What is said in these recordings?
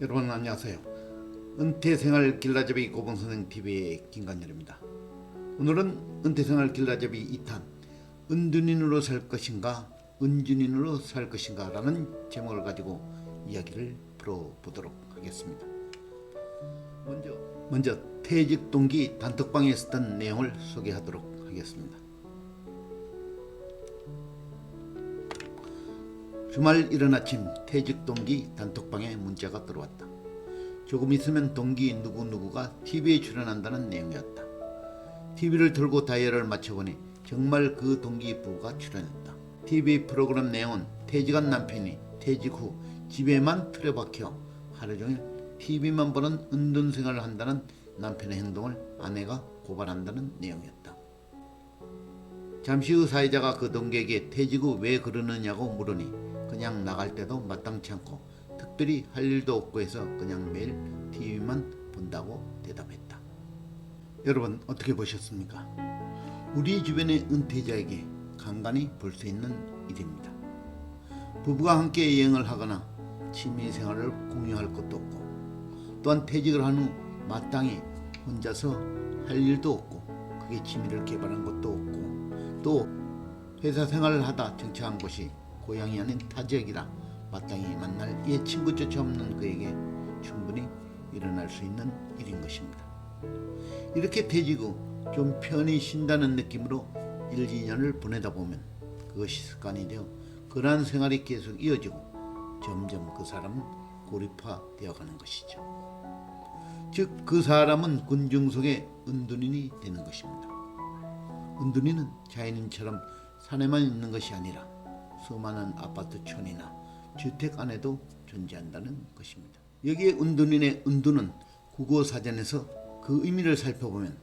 여러분 안녕하세요. 은퇴생활 길라잡이 고봉선생 TV의 김관열입니다. 오늘은 은퇴생활 길라잡이 2탄 은둔인으로 살 것인가 은준인으로 살 것인가 라는 제목을 가지고 이야기를 풀어보도록 하겠습니다. 먼저 퇴직 동기 단톡방에 있었던 내용을 소개하도록 하겠습니다. 주말 이른 아침 퇴직 동기 단톡방에 문자가 들어왔다. 조금 있으면 동기 누구누구가 TV에 출연한다는 내용이었다. TV를 틀고 다이얼을 맞춰보니 정말 그 동기 부부가 출연했다. TV 프로그램 내용은 퇴직한 남편이 퇴직 후 집에만 틀어박혀 하루종일 TV만 보는 은둔 생활을 한다는 남편의 행동을 아내가 고발한다는 내용이었다. 잠시 후 사회자가 그 동기에게 퇴직 후 왜 그러느냐고 물으니 그냥 나갈 때도 마땅치 않고 특별히 할 일도 없고 해서 그냥 매일 TV만 본다고 대답했다. 여러분 어떻게 보셨습니까? 우리 주변의 은퇴자에게 간간히 볼 수 있는 일입니다. 부부가 함께 여행을 하거나 취미생활을 공유할 것도 없고 또한 퇴직을 한 후 마땅히 혼자서 할 일도 없고 그게 취미를 개발한 것도 없고 또 회사 생활을 하다 정착한 곳이 고향이 아닌 타 지역이라 마땅히 만날 옛 친구조차 없는 그에게 충분히 일어날 수 있는 일인 것입니다. 이렇게 퇴직 후 좀 편히 쉰다는 느낌으로 1, 2년을 보내다 보면 그것이 습관이 되어 그러한 생활이 계속 이어지고 점점 그 사람은 고립화되어 가는 것이죠. 즉 그 사람은 군중 속의 은둔인이 되는 것입니다. 은둔인은 자연인처럼 산에만 있는 것이 아니라 수많은 아파트촌이나 주택 안에도 존재한다는 것입니다. 여기에 은둔인의 은둔은 국어사전에서 그 의미를 살펴보면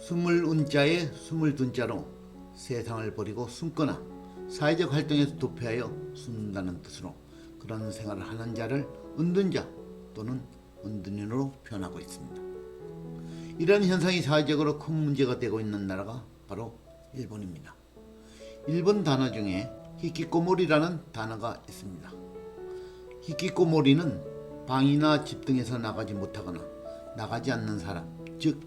스물운자에 스물둔자로 세상을 버리고 숨거나 사회적 활동에서 도피하여 숨는다는 뜻으로 그런 생활을 하는 자를 은둔자 또는 은둔인으로 표현하고 있습니다. 이런 현상이 사회적으로 큰 문제가 되고 있는 나라가 바로 일본입니다. 일본 단어 중에 히키코모리라는 단어가 있습니다. 히키코모리는 방이나 집 등에서 나가지 못하거나 나가지 않는 사람, 즉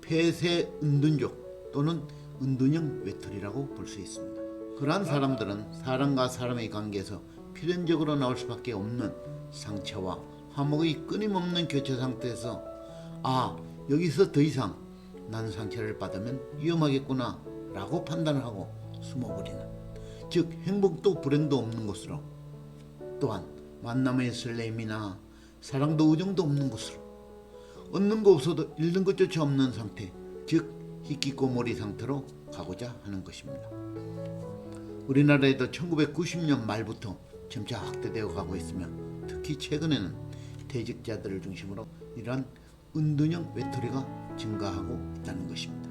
폐쇄 은둔족 또는 은둔형 외톨이라고 볼 수 있습니다. 그러한 사람들은 사람과 사람의 관계에서 필연적으로 나올 수밖에 없는 상처와 화목의 끊임없는 교차 상태에서 여기서 더 이상 난 상처를 받으면 위험하겠구나 라고 판단을 하고 숨어버리는, 즉 행복도 불행도 없는 곳으로, 또한 만남의 설렘이나 사랑도 우정도 없는 곳으로, 얻는 거 없어도 잃는 것조차 없는 상태, 즉 히키코모리 상태로 가고자 하는 것입니다. 우리나라에도 1990년 말부터 점차 확대되어 가고 있으며 특히 최근에는 퇴직자들을 중심으로 이러한 은둔형 외톨이가 증가하고 있다는 것입니다.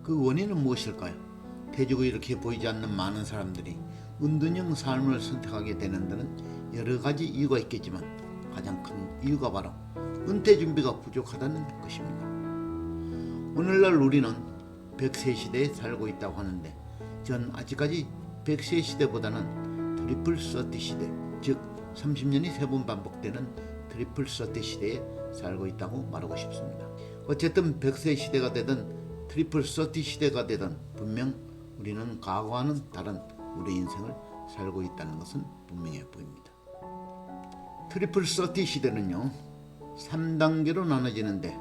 그 원인은 무엇일까요? 퇴직 후 이렇게 보이지 않는 많은 사람들이 은둔형 삶을 선택하게 되는 데는 여러 가지 이유가 있겠지만 가장 큰 이유가 바로 은퇴 준비가 부족하다는 것입니다. 오늘날 우리는 100세 시대에 살고 있다고 하는데 전 아직까지 100세 시대보다는 트리플 서티 시대, 즉 30년이 3번 반복되는 트리플 서티 시대에 살고 있다고 말하고 싶습니다. 어쨌든 100세 시대가 되든 트리플 서티 시대가 되든 분명 우리는 과거와는 다른 우리 인생을 살고 있다는 것은 분명해 보입니다. 트리플 서티 시대는요 3단계로 나눠지는데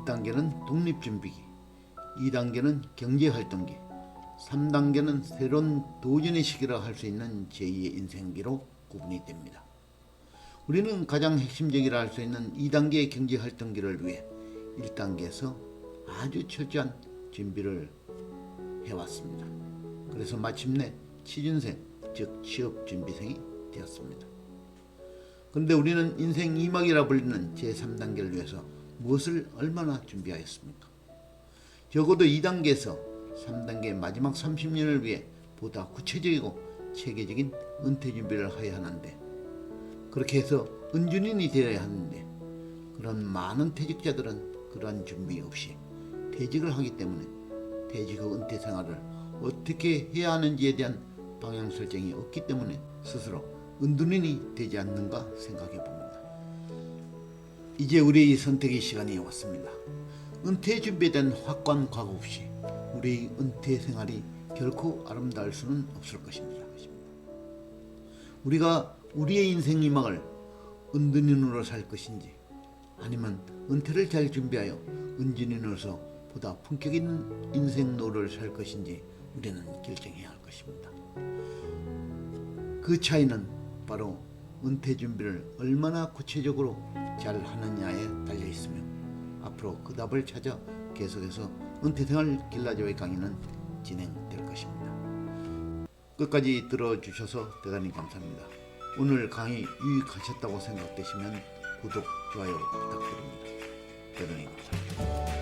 1단계는 독립준비기, 2단계는 경제활동기, 3단계는 새로운 도전의 시기라 할 수 있는 제2의 인생기로 구분이 됩니다. 우리는 가장 핵심적이라 할 수 있는 2단계의 경제활동기를 위해 1단계에서 아주 철저한 준비를 해왔습니다. 그래서 마침내 취준생, 즉 취업준비생이 되었습니다. 그런데 우리는 인생 2막이라 불리는 제3단계를 위해서 무엇을 얼마나 준비하였습니까? 적어도 2단계에서 3단계의 마지막 30년을 위해 보다 구체적이고 체계적인 은퇴 준비를 해야 하는데, 그렇게 해서 은둔인이 되어야 하는데 그런 많은 퇴직자들은 그러한 준비 없이 퇴직을 하기 때문에 퇴직 후 은퇴 생활을 어떻게 해야 하는지에 대한 방향 설정이 없기 때문에 스스로 은둔인이 되지 않는가 생각해 봅니다. 이제 우리의 선택의 시간이 왔습니다. 은퇴에 준비된 확고한 각오 없이 우리의 은퇴 생활이 결코 아름다울 수는 없을 것입니다. 우리가 우리의 인생 희망을 은둔인으로 살 것인지 아니면 은퇴를 잘 준비하여 은둔인으로서 보다 품격 있는 인생 노릇을 살 것인지 우리는 결정해야 할 것입니다. 그 차이는 바로 은퇴 준비를 얼마나 구체적으로 잘 하느냐에 달려 있으며 앞으로 그 답을 찾아 계속해서 은퇴생활 길라조의 강의는 진행될 것입니다. 끝까지 들어주셔서 대단히 감사합니다. 오늘 강의 유익하셨다고 생각되시면 구독, 좋아요 부탁드립니다. 대단히 감사합니다.